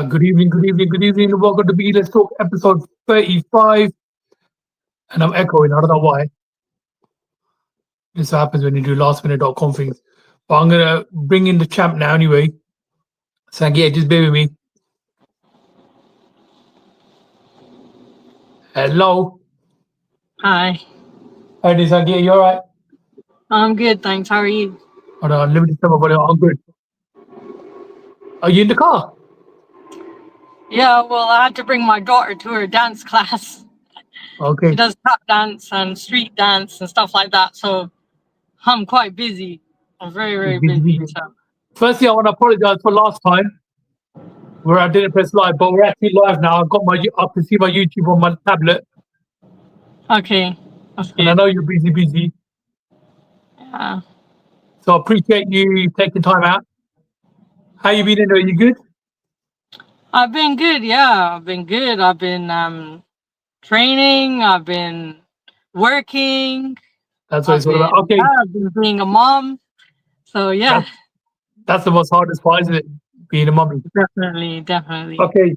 Good evening, good evening, good evening. Welcome to Be Let's Talk episode 35. And I'm echoing, I don't know why. This happens when you do last minute.com things. But I'm going to bring in the champ now anyway. Sangeeta, just bear with me. Hello. Hi. Hi, Sangeeta, you alright? I'm good, thanks. How are you? Hold on, let me just tell my body I'm good. Are you in the car? Yeah, well, I had to bring my daughter to her dance class. She Okay. does tap dance and street dance and stuff like that. So I'm quite busy. I'm very, very Busy, busy. busy. So Firstly, I want to apologize for last time where I didn't press live, but we're actually live now. I can see my YouTube on my tablet, okay, that's and I good. know you're busy, busy. Yeah. So I appreciate you taking time out. How you been anyway? You good? I've been good. Yeah, I've been good. I've been training. I've been working. That's what I've it's all about. been Okay, I've been being a mom. So yeah, that's that's the most hardest part, isn't it? Being a mummy. definitely, definitely. Okay,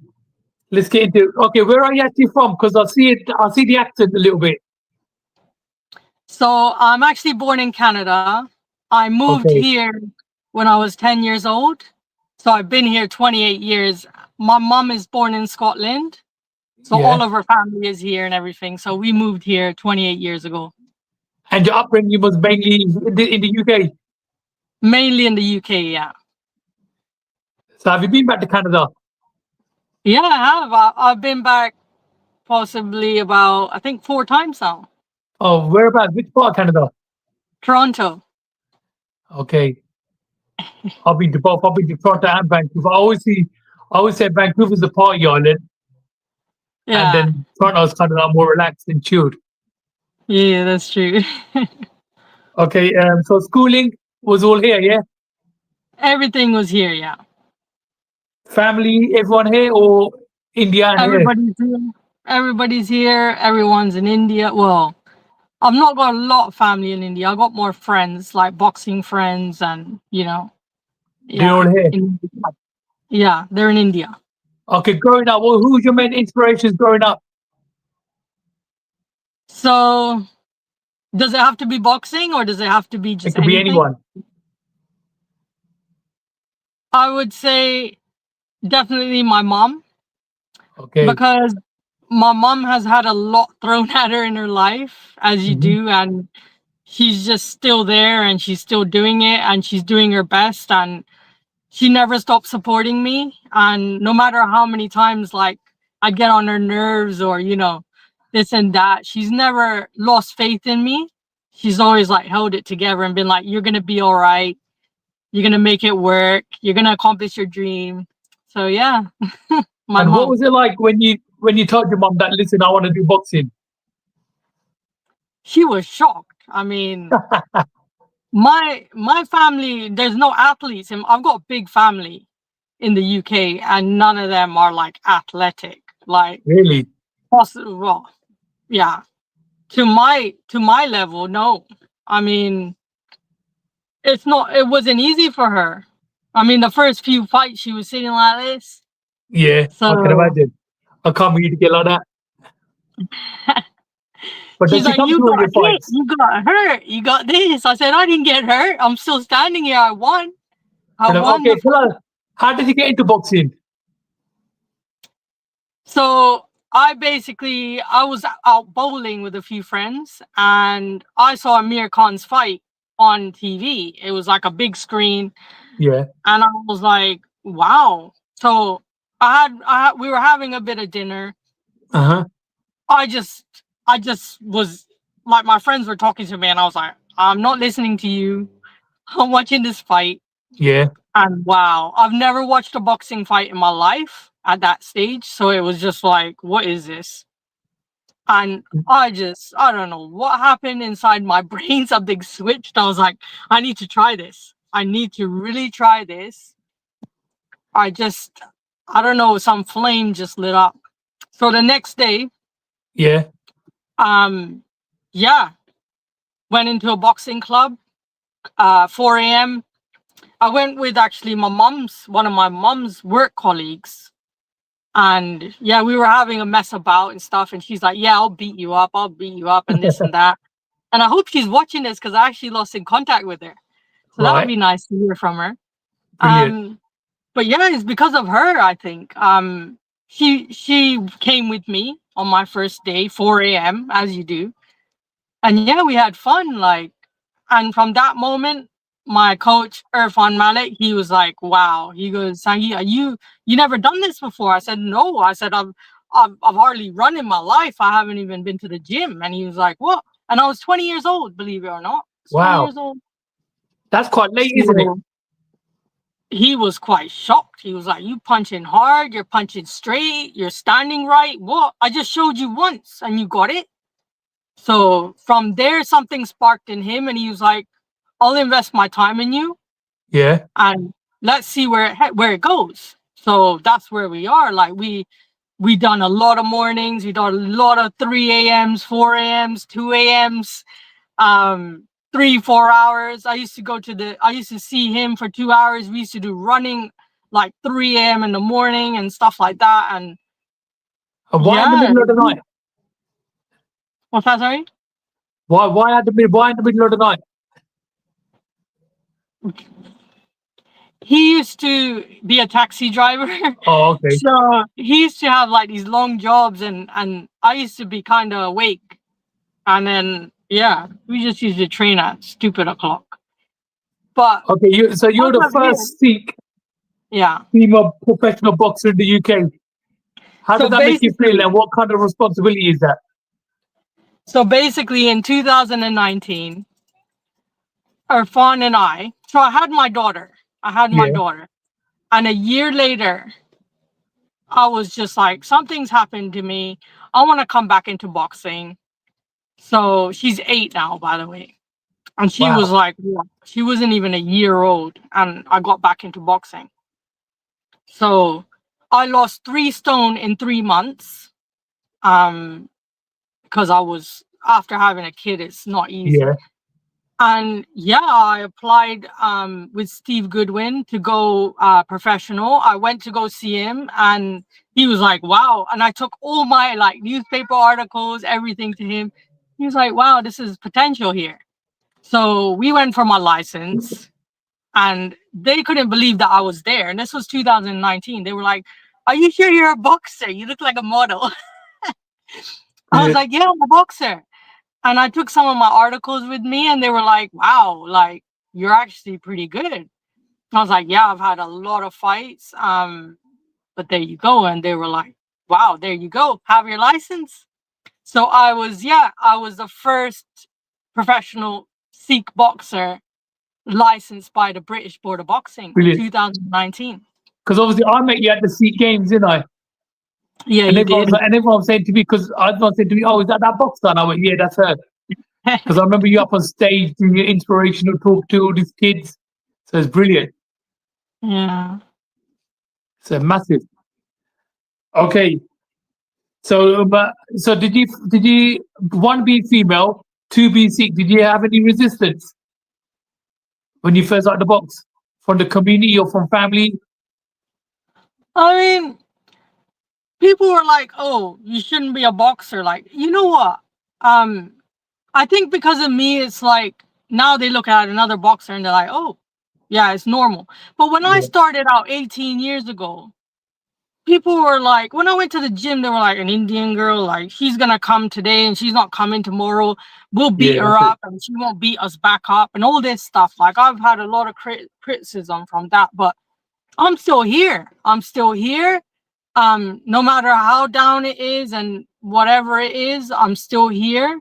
let's get into. Okay, where are you actually from? Because I see it. I see the accent a little bit. So I'm actually born in Canada. I moved Okay, here when I was 10 years old. So I've been here 28 years. My mom is born in Scotland. So yeah. all of her family is here and everything. So we moved here 28 years ago, And your upbringing was mainly in the UK. mainly in the UK. Yeah. So have you been back to Canada? Yeah, I have. I've been back possibly about, I think, 4 times now. Oh, whereabouts? Which part of Canada? Toronto. Okay, I've been to both. I've been to Toronto and Vancouver. I always say Vancouver's the party island, and Yeah. then Toronto's kind of like more relaxed and chilled. Yeah, that's true. Okay, so schooling was all here, yeah? Everything was here. Yeah. Family, everyone here, or India and here? Everybody's here. Everybody's here. Everyone's in India. Well, I've not got a lot of family in India. I got more friends, like boxing friends, and They're all yeah, here. yeah, they're in India. Okay, growing up, well, who's your main inspirations growing up? So, does it have to be boxing or does it have to be It just could be anything? anyone. I would say definitely my mom, Okay. because my mom has had a lot thrown at her in her life, as you Hmm. do, and she's just still there and she's still doing it and she's doing her best, and she never stopped supporting me. And no matter how many times like I get on her nerves or this and that, she's never lost faith in me. She's always like held it together and been like, you're gonna be all right, you're gonna make it work, you're gonna accomplish your dream. So yeah, my And what mom. was it like when you told your mom that, listen, I want to do boxing? She was shocked. I mean, my family, there's no athletes, and I've got a big family in the UK, and none of them are like athletic. Like, Really? well, yeah, to my level, no. I mean, it wasn't easy for her. I mean, the first few fights she was sitting like this. Yeah, I can So imagine. I can't believe you to get like that. But does she's she like, come you to all got your hit, fights? you got hurt, you got this. I said, I didn't get hurt. I'm still standing here. I won. I And won okay, the tell fight. us, how did you get into boxing? So I was out bowling with a few friends and I saw Amir Khan's fight on TV. It was like a big screen, Yeah. and I was like, wow. So we were having a bit of dinner. Uh-huh. I just was like, my friends were talking to me and I was like, I'm not listening to you. I'm watching this fight. Yeah. And wow, I've never watched a boxing fight in my life at that stage. So it was just like, what is this? And I don't know what happened inside my brain. Something switched. I was like, I need to try this. I need to really try this. I just, I don't know, some flame just lit up. So the next day, Yeah. um, yeah, went into a boxing club, 4 a.m. I went with actually one of my mom's work colleagues. And yeah, we were having a mess about and stuff. And she's like, "Yeah, I'll beat you up. I'll beat you up," and this and that. And I hope she's watching this because I actually lost in contact with her. So that would Right. be nice to hear from her. Brilliant. But yeah, it's because of her, I think. She came with me on my first day, 4 a.m. as you do. And yeah, we had fun. Like, and from that moment, my coach Irfan Malik, he was like, "Wow." He goes, "Sangeeta, you never done this before?" I said, "No." I said, I've hardly run in my life. I haven't even been to the gym." And he was like, "What?" And I was 20 years old, believe it or not. I was 20 Wow. years old. That's quite late, isn't it? So he was quite shocked. He was like, "You punching hard, you're punching straight, you're standing right. What? I just showed you once and you got it." So from there, something sparked in him, and he was like, "I'll invest my time in you, Yeah. and let's see where it goes." So that's where we are. Like we done a lot of mornings, we done a lot of 3 a.m.s, 4 a.m.s, 2 a.m.s, 3-4 hours. I used to see him for 2 hours. We used to do running like 3 a.m. in the morning and stuff like that. And And why in the yeah, middle of the night? what's that? Sorry. Why in the middle of the night? He used to be a taxi driver. Oh, okay. So he used to have like these long jobs, and I used to be kind of awake. And then yeah, we just used to train at stupid o'clock. But Okay, so you're once the I'm here, first Sikh yeah. female professional boxer in the UK. How So does that make you feel, basically, and what kind of responsibility is that? in 2019, Irfan and so I had my daughter. Yeah. And a year later, I was just like, something's happened to me. I want to come back into boxing. So she's 8 now, by the way. And she was Wow. like, what? She wasn't even a year old. And I got back into boxing. So I lost 3 stone in 3 months. Um, because I was, after having a kid, it's not easy. Yeah. And yeah, I applied with Steve Goodwin to go professional. I went to go see him, and he was like, "Wow!" And I took all my like newspaper articles, everything to him. He was like, "Wow, this is potential here." So we went for my license, and they couldn't believe that I was there. And this was 2019. They were like, "Are you sure you're a boxer? You look like a model." I was Yeah. like, "Yeah, I'm a boxer." And I took some of my articles with me, and they were like, "Wow, like you're actually pretty good." I was like, "Yeah, I've had a lot of fights, but there you go." And they were like, "Wow, there you go, have your license." So I was the first professional Sikh boxer licensed by the British Board of Boxing in Brilliant. 2019. Because obviously I met you at the Sikh Games, didn't I? Yeah, And you did. everyone was saying to me, because everyone said to me, "Oh, is that boxer?" And I went, "Yeah, that's her." Because I remember you up on stage doing your inspirational talk to all these kids. So it's brilliant. Yeah. It's a massive. Okay. So did you one be female, two be Sikh? Did you have any resistance when you first got the box from the community or from family? I mean, people were like, "Oh, you shouldn't be a boxer." Like, you know what? Um, I think because of me, it's like now they look at another boxer and they're like, "Oh, yeah, it's normal." But when I Yeah, started out 18 years ago, people were like, when I went to the gym, they were like, "An Indian girl, like she's gonna come today and she's not coming tomorrow. We'll beat yeah, her that's it. up and she won't beat us back up," and all this stuff. Like I've had a lot of criticism from that, but I'm still here. I'm still here. No matter how down it is and whatever it is, I'm still here.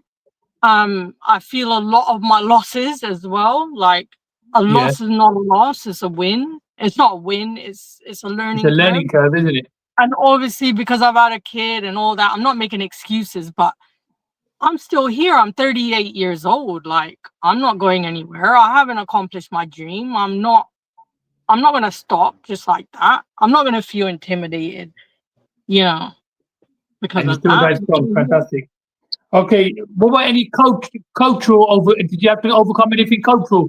I feel a lot of my losses as well. Like a Yeah, loss is not a loss, it's a win. It's not a win, it's a it's a learning curve. learning curve, isn't it? And obviously because I've had a kid and all that, I'm not making excuses, but I'm still here. I'm 38 years old. Like I'm not going anywhere. I haven't accomplished my dream. I'm not gonna stop just like that. I'm not gonna feel intimidated, you know, because And you're of still that. going strong. Fantastic. Okay, what about any cultural over? Did you have to overcome anything cultural,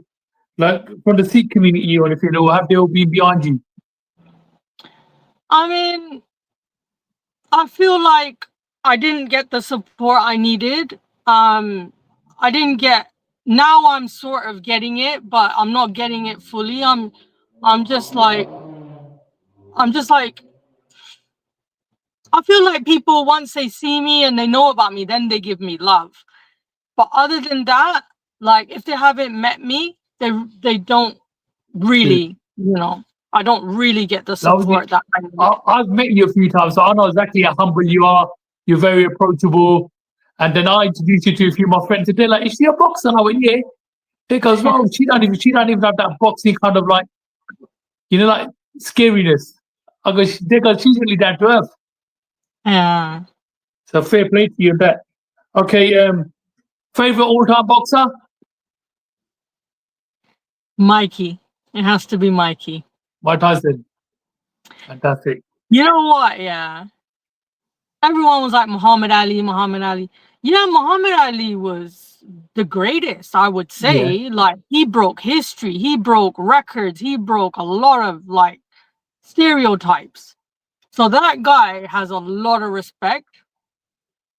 like from the Sikh community or anything, or have they all been behind you? I mean, I feel like I didn't get the support I needed. I didn't get. Now I'm sort of getting it, but I'm not getting it fully. I'm just like, I'm just like, I feel like people, once they see me and they know about me, then they give me love. But other than that, like if they haven't met me, they don't True. really, I don't really get the Obviously, support that I need. I've met you a few times, so I know exactly how humble you are. You're very approachable. And then I introduced you to a few of my friends, and they're like, "Is she a boxer?" And I went, "Yeah." They goes, "No, she don't even have that boxing kind of like, like scariness." I go, "They go, she's really down to earth." Yeah, So fair play to you on that. Okay, favorite all-time boxer? Mikey. It has to be Mikey. Mike Tyson. Fantastic. You know what? Yeah. Everyone was like Muhammad Ali, Muhammad Ali. Yeah, Muhammad Ali was the greatest, I would Yeah. say. Like he broke history, he broke records, he broke a lot of like stereotypes. So that guy has a lot of respect.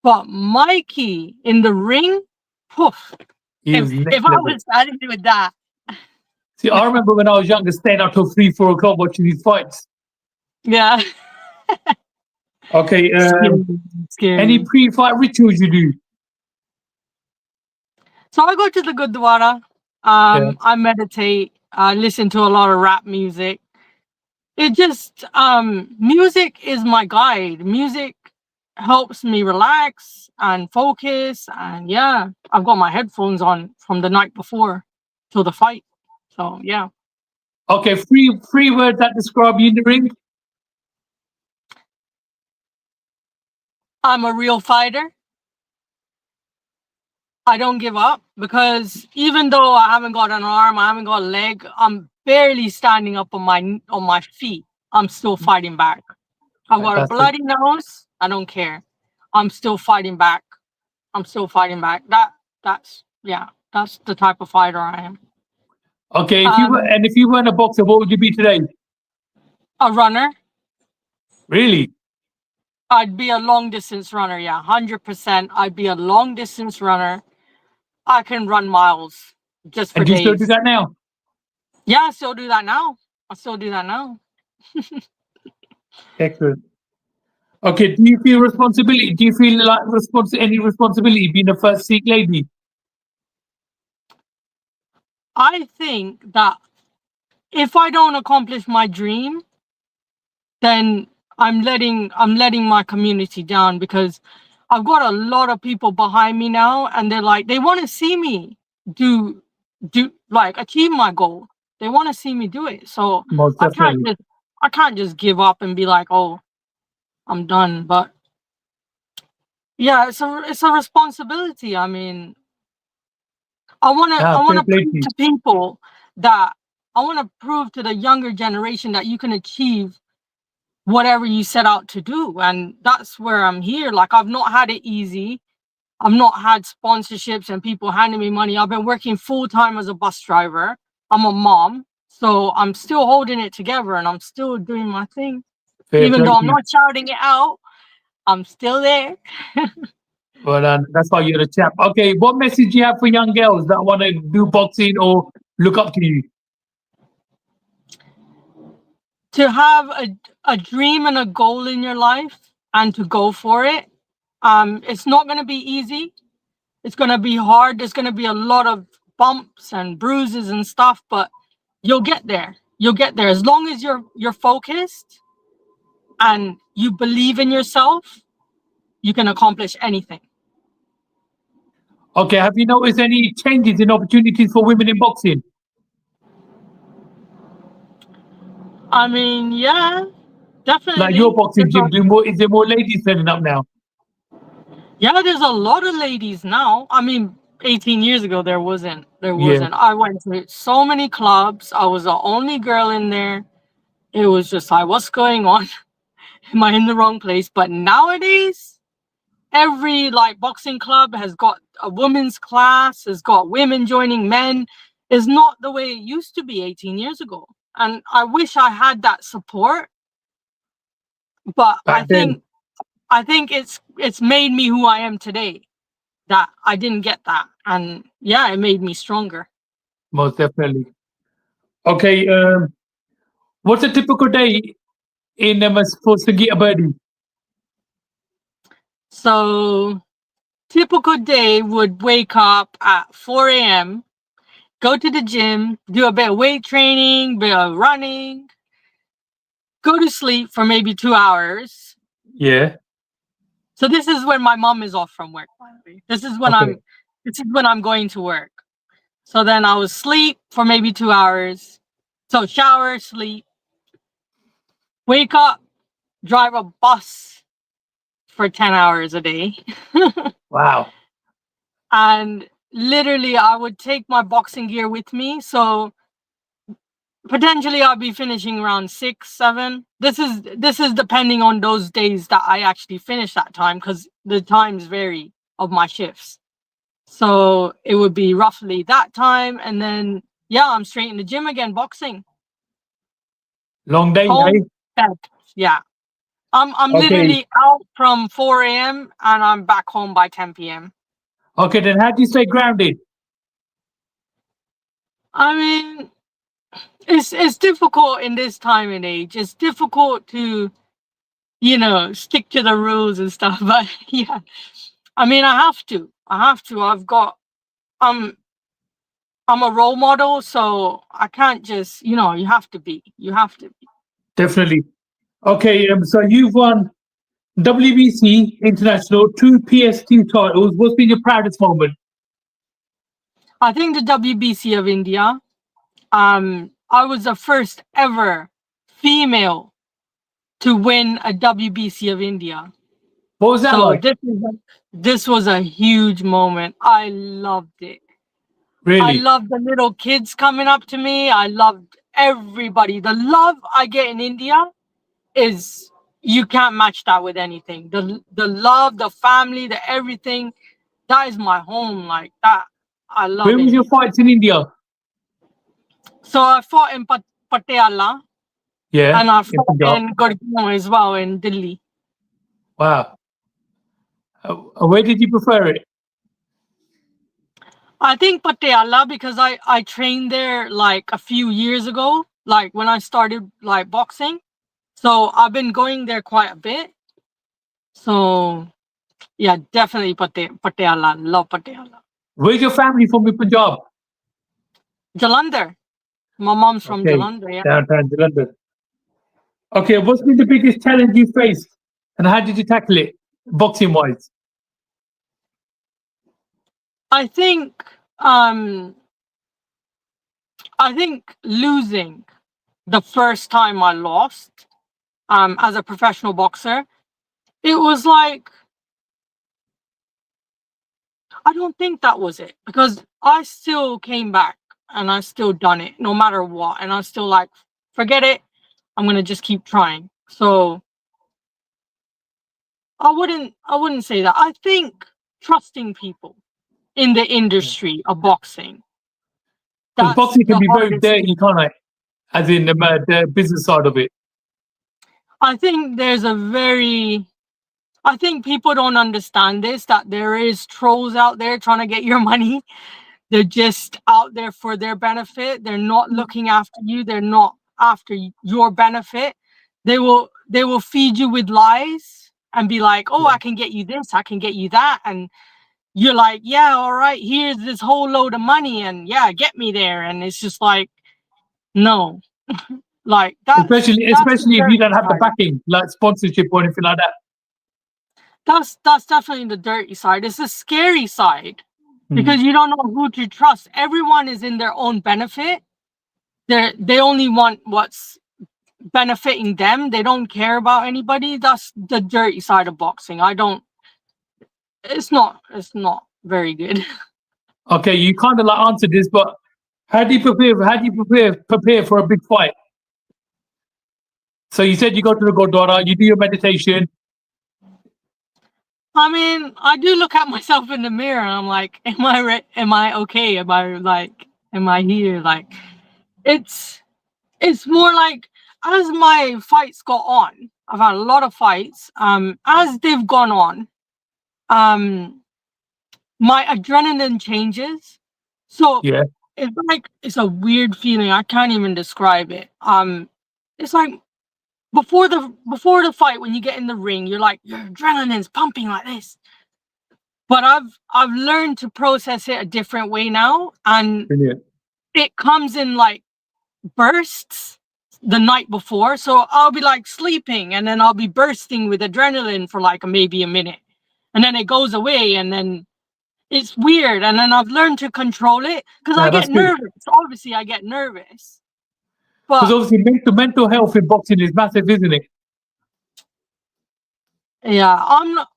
But Mikey in the ring, poof. He was If next I level. was starting with that, See, I remember when I was younger, staying out till 3, 4 o'clock watching these fights. yeah. Okay, Scary, any scary. pre-fight rituals you do? So I go to the Gurdwara. Yeah. I meditate. I listen to a lot of rap music. It just music is my guide. Music helps me relax and focus. And yeah, I've got my headphones on from the night before till the fight. So yeah, Okay, three words that describe you in the ring. I'm a real fighter. I don't give up because even though I haven't got an arm, I haven't got a leg, I'm barely standing up on my feet. I'm still fighting back. I've got a Fantastic. bloody nose. I don't care. I'm still fighting back. I'm still fighting back. That's yeah. That's the type of fighter I am. Okay, Um, if you weren't a boxer, what would you be today? a runner. Really? I'd be a long distance runner. Yeah, 100%. I'd be a long distance runner. I can run miles just for And do you still do days. that now? Yeah, I still do that now. I still do that now. Excellent. Okay, do you feel responsibility? Do you feel like any responsibility being the first Sikh lady? I think that if I don't accomplish my dream, then I'm letting my community down because I've got a lot of people behind me now and they're like they want to see me do like achieve my goal. They want to see me do it. So Most I can't definitely. just I can't just give up and be like, "Oh, I'm done." But yeah, it's a responsibility. I mean, I want Fair to play to prove you. to people that I want to prove to the younger generation that you can achieve whatever you set out to do. And that's where I'm here. Like I've not had it easy. I've not had sponsorships and people handing me money. I've been working full time as a bus driver. I'm a mom. So I'm still holding it together and I'm still doing my thing. Fair Even play though to I'm you. not shouting it out, I'm still there. Well, that's why you're a chap. Okay, what message do you have for young girls that want to do boxing or look up to you? To have a dream and a goal in your life and to go for it. It's not gonna be easy. It's gonna be hard. There's gonna be a lot of bumps and bruises and stuff, but you'll get there. You'll get there as long as you're focused and you believe in yourself. You can accomplish anything. Okay, have you noticed any changes in opportunities for women in boxing? I mean, yeah, Like your definitely. boxing gym, is there more ladies turning up now? Yeah, there's a lot of ladies now. I mean, 18 years ago there wasn't. There Yeah, wasn't. I went to so many clubs. I was the only girl in there. It was just like, what's going on? Am I in the wrong place? But nowadays, every like boxing club has got a women's class, has got women joining men. Is not the way it used to be 18 years ago. And I wish I had that support. But I back then. think I think it's made me who I am today. That I didn't get that, and yeah, it made me stronger. Most definitely. Okay, what's a typical day in for Sangeeta Birdie? So typical day would wake up at 4 a.m., go to the gym, do a bit of weight training, bit of running, go to sleep for maybe 2 hours. Yeah. So this is when my mom is off from work, by the way. Okay. This is when I'm going to work. So then I would sleep for maybe 2 hours. So shower, sleep, wake up, drive a bus for 10 hours a day. Wow. And literally I would take my boxing gear with me. So potentially I'll be finishing around 6, 7. This is depending on those days that I actually finish that time, because the times vary of my shifts. So it would be roughly that time, and then yeah, I'm straight in the gym again, boxing. Long day, eh? Home, bed. Yeah. I'm Okay. literally out from 4 a.m. and I'm back home by 10 p.m. Okay, then how do you stay grounded? I mean, it's difficult in this time and age. It's difficult to, stick to the rules and stuff. But yeah, I mean, I have to. I have to. Um I'm a role model, so I can't just, you have to be. You have to be. Definitely. Okay, so you've won WBC International, two PST titles. What's been your proudest moment? I think the WBC of India. I was the first ever female to win a WBC of India. What was that So like? this was a huge moment. I loved it. I Really? loved the little kids coming up to me. I loved everybody. The love I get in India is, you can't match that with anything. The love, the family, the everything. That is my home. Like that, I love Where was your India. fights in India? So I fought in Patiala, Yeah, and I in fought Punjab. in Gurgaon as well, in Delhi. Wow. Where did you prefer it? I think Patiala, because I trained there like a few years ago, like when I started like boxing. So I've been going there quite a bit. So yeah, definitely Patiala. Love Patiala. Where's your family from in Punjab? Jalandhar. My mom's from Okay, Jalandhar. Yeah. downtown London. Okay, what's been the biggest challenge you faced, and how did you tackle it, boxing wise? I think um I think losing the first time I lost as a professional boxer, it was like, I don't think that was it, because I still came back and I still done it no matter what, and I still like, forget it, I'm gonna just keep trying. So I wouldn't say that. I think trusting people in the industry of boxing, Because that's boxing can the be very hardest thing. dirty, can't it? As in the business side of it. I think there's a very I think people don't understand this, that there is trolls out there trying to get your money. They're just out there for their benefit. They're not looking after you. They're not after your benefit. They will feed you with lies and be like, "Oh, Yeah. I can get you this, I can get you that." And you're like, "Yeah, all right, here's this whole load of money, and yeah, get me there." And it's just like, no. Like that's the Especially if you dirty don't have the side. backing, like sponsorship or anything like that. That's definitely the dirty side. It's the scary side, Hmm. because you don't know who to trust. Everyone is in their own benefit. They only want what's benefiting them. They don't care about anybody. That's the dirty side of boxing. I don't. It's not very good. Okay, you kind of like answered this, but how do you prepare? How do you prepare for a big fight? So you said you go to the Gurdwara, you do your meditation. I mean, I do look at myself in the mirror and I'm like, am I am I okay? Am I here? Like, it's more like, as my fights go on, I've had a lot of fights. As they've gone on, my adrenaline changes. So Yeah. it's like it's a weird feeling. I can't even describe it. It's like before the fight, when you get in the ring, you're like your adrenaline's pumping like this. But I've learned to process it a different way now, and Brilliant. it comes in like bursts the night before. So I'll be like sleeping, and then I'll be bursting with adrenaline for like maybe a minute, and then it goes away, and then it's weird. And then I've learned to control it because I That's get good. nervous. Obviously, I get nervous, Because but obviously mental health in boxing is massive, isn't it? yeah,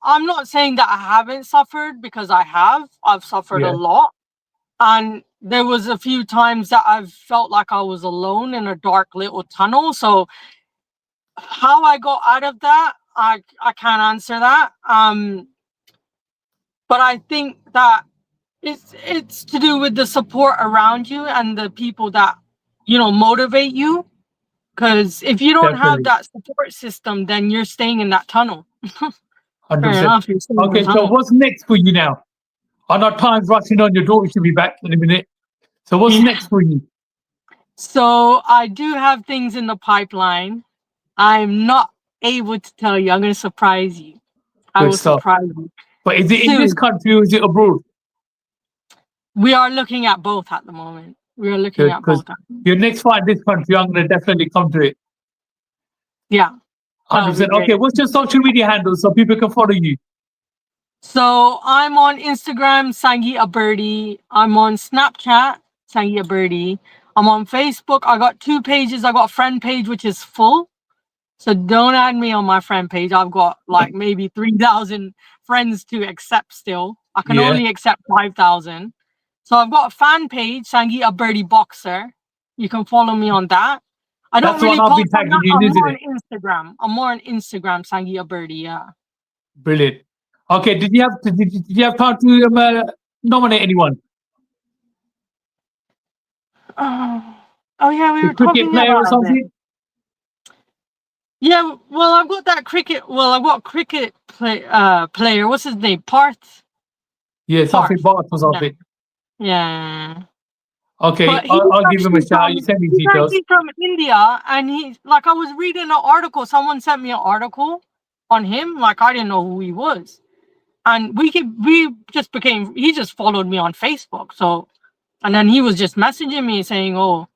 I'm not saying that I haven't suffered, because I have. I've suffered a Yeah. lot. And there was a few times that I've felt like I was alone in a dark little tunnel. So how I got out of that, I can't answer that. But I think that it's to do with the support around you and the people that motivate you. Because if you don't have Definitely. that support system, then you're staying in that tunnel. Fair 100%. enough, you're staying in the Okay, so tunnel. what's next for you now? I know time's rushing on. Your daughter should be back in a minute. So what's next for you? So I do have things in the pipeline. I'm not able to tell you. I'm going to surprise you. I Good will stuff. surprise you But is it in this soon. country or is it abroad? We are looking at both at the moment. We are looking Good, at because both. your next fight in this country, I'm going to definitely come to it. Yeah, that would be 100%. Okay, great. what's your social media handle so people can follow you? So I'm on Instagram, Sangeeta Birdi. I'm on Snapchat, Sangeeta Birdi. I'm on Facebook. I got 2 pages. I got a friend page, which is full. So don't add me on my friend page. I've got like maybe 3,000 friends to accept still. I can Yeah, only accept 5,000. So I've got a fan page, Sangeeta Birdie Boxer. You can follow me on that. I don't that's the one really I've been post on tagging that. you in, I'm isn't more on it? Instagram. Sangeeta Birdie, yeah. Brilliant. Okay, did you have time to nominate anyone? Oh yeah, we A were cricket talking player or about it. something? Yeah, well, I've got that cricket. Well, I've got player. What's his name? Parth. Yeah, something Parth. Bart or Yeah. something. Yeah. Okay, But I'll give him a shout. You send me he's details. actually from India, and he's like, I was reading an article. Someone sent me an article on him. Like, I didn't know who he was, and we just became. He just followed me on Facebook. So, and then he was just messaging me saying, "Oh,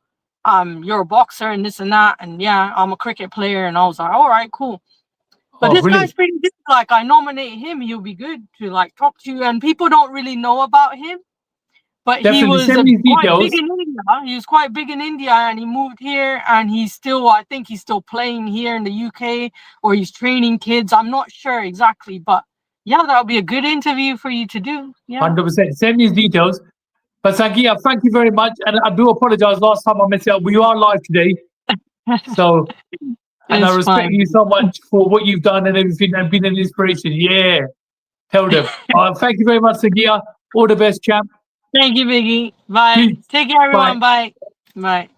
you're a boxer and this and that," and yeah, I'm a cricket player, and I was like, "All right, cool." But Oh, this guy's brilliant. pretty good. Like, I nominate him, he'll be good to like talk to, and people don't really know about him. But he Definitely was send me his quite big details. in India. He was quite big in India, and he moved here, and I think he's still playing here in the UK, or he's training kids. I'm not sure exactly, but yeah, that'll be a good interview for you to do. Yeah. 100%. Send me his details. But Sangeeta, thank you very much. And I do apologize last time I messed it up. We are live today. So, and I It's respect fine. you so much for what you've done and everything and been an inspiration. Yeah. Tell them. Thank you very much, Sangeeta. All the best, champ. Thank you, Biggie. Bye. Peace. Take care, Bye. everyone. Bye. Bye.